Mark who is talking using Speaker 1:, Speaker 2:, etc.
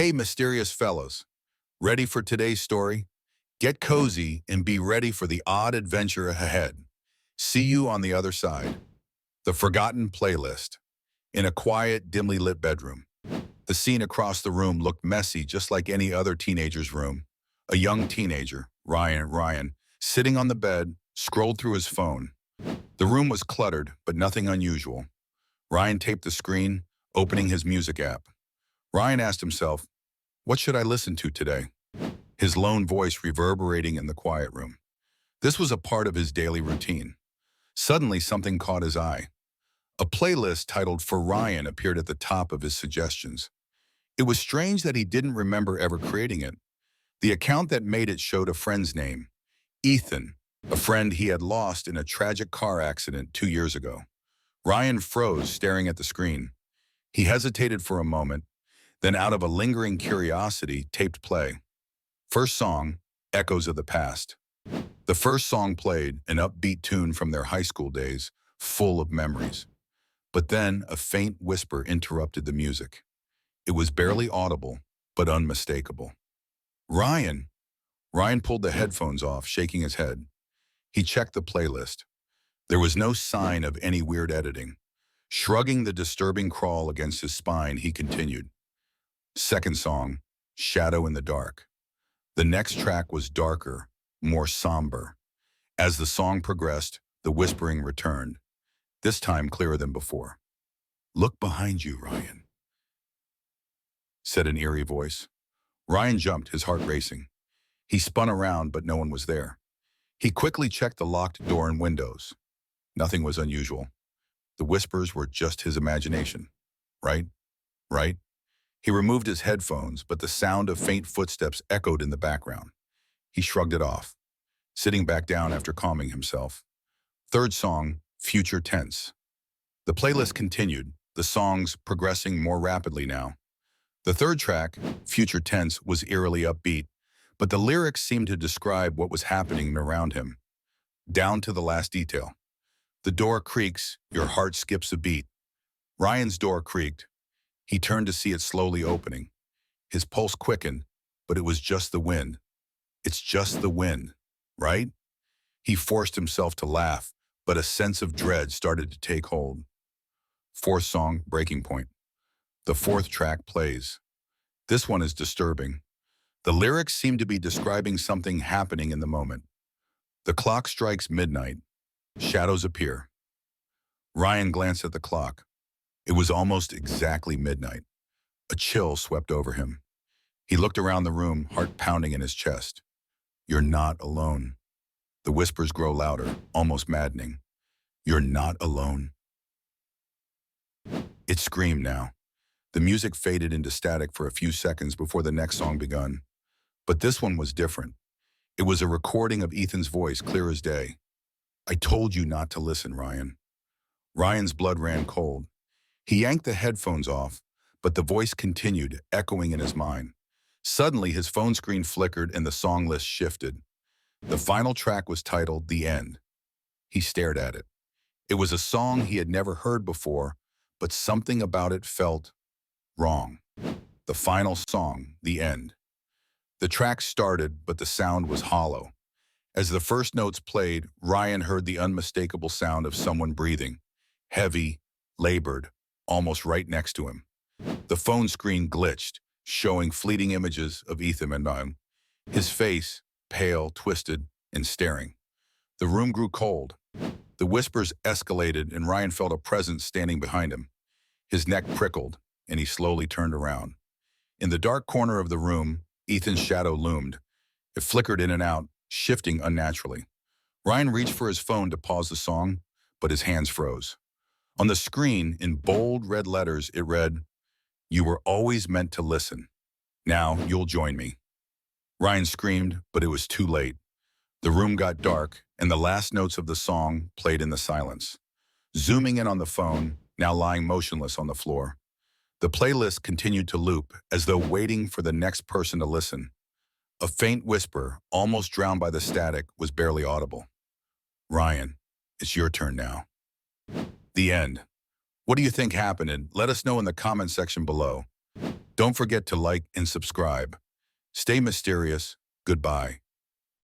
Speaker 1: Hey, mysterious fellows. Ready for today's story? Get cozy and be ready for the odd adventure ahead. See you on the other side. The Forgotten Playlist. In a quiet, dimly lit bedroom. The scene across the room looked messy, just like any other teenager's room. A young teenager, Ryan, sitting on the bed, scrolled through his phone. The room was cluttered, but nothing unusual. Ryan taped the screen, opening his music app. Ryan asked himself, what should I listen to today? His lone voice reverberating in the quiet room. This was a part of his daily routine. Suddenly, something caught his eye. A playlist titled For Ryan appeared at the top of his suggestions. It was strange that he didn't remember ever creating it. The account that made it showed a friend's name, Ethan, a friend he had lost in a tragic car accident 2 years ago. Ryan froze, staring at the screen. He hesitated for a moment, then out of a lingering curiosity, taped play. First song, Echoes of the Past. The first song played, an upbeat tune from their high school days, full of memories. But then a faint whisper interrupted the music. It was barely audible, but unmistakable. Ryan! Ryan pulled the headphones off, shaking his head. He checked the playlist. There was no sign of any weird editing. Shrugging the disturbing crawl against his spine, he continued. Second song, Shadow in the Dark. The next track was darker, more somber. As the song progressed, the whispering returned, this time clearer than before. Look behind you, Ryan, said an eerie voice. Ryan jumped, his heart racing. He spun around, but no one was there. He quickly checked the locked door and windows. Nothing was unusual. The whispers were just his imagination. Right? Right? He removed his headphones, but the sound of faint footsteps echoed in the background. He shrugged it off, sitting back down after calming himself. Third song, Future Tense. The playlist continued, the songs progressing more rapidly now. The third track, Future Tense, was eerily upbeat, but the lyrics seemed to describe what was happening around him. Down to the last detail. The door creaks, your heart skips a beat. Ryan's door creaked. He turned to see it slowly opening. His pulse quickened, but it was just the wind. It's just the wind, right? He forced himself to laugh, but a sense of dread started to take hold. Fourth song, Breaking Point. The fourth track plays. This one is disturbing. The lyrics seem to be describing something happening in the moment. The clock strikes midnight. Shadows appear. Ryan glanced at the clock. It was almost exactly midnight. A chill swept over him. He looked around the room, heart pounding in his chest. You're not alone. The whispers grow louder, almost maddening. You're not alone. It screamed now. The music faded into static for a few seconds before the next song begun. But this one was different. It was a recording of Ethan's voice, clear as day. I told you not to listen, Ryan. Ryan's blood ran cold. He yanked the headphones off, but the voice continued, echoing in his mind. Suddenly, his phone screen flickered and the song list shifted. The final track was titled The End. He stared at it. It was a song he had never heard before, but something about it felt wrong. The final song, The End. The track started, but the sound was hollow. As the first notes played, Ryan heard the unmistakable sound of someone breathing, heavy, labored, almost right next to him. The phone screen glitched, showing fleeting images of Ethan and him, his face, pale, twisted, and staring. The room grew cold. The whispers escalated, and Ryan felt a presence standing behind him. His neck prickled, and he slowly turned around. In the dark corner of the room, Ethan's shadow loomed. It flickered in and out, shifting unnaturally. Ryan reached for his phone to pause the song, but his hands froze. On the screen, in bold red letters, it read, You were always meant to listen. Now you'll join me. Ryan screamed, but it was too late. The room got dark, and the last notes of the song played in the silence. Zooming in on the phone, now lying motionless on the floor. The playlist continued to loop, as though waiting for the next person to listen. A faint whisper, almost drowned by the static, was barely audible. Ryan, it's your turn now. The end. What do you think happened? And let us know in the comment section below. Don't forget to like and subscribe. Stay mysterious. Goodbye.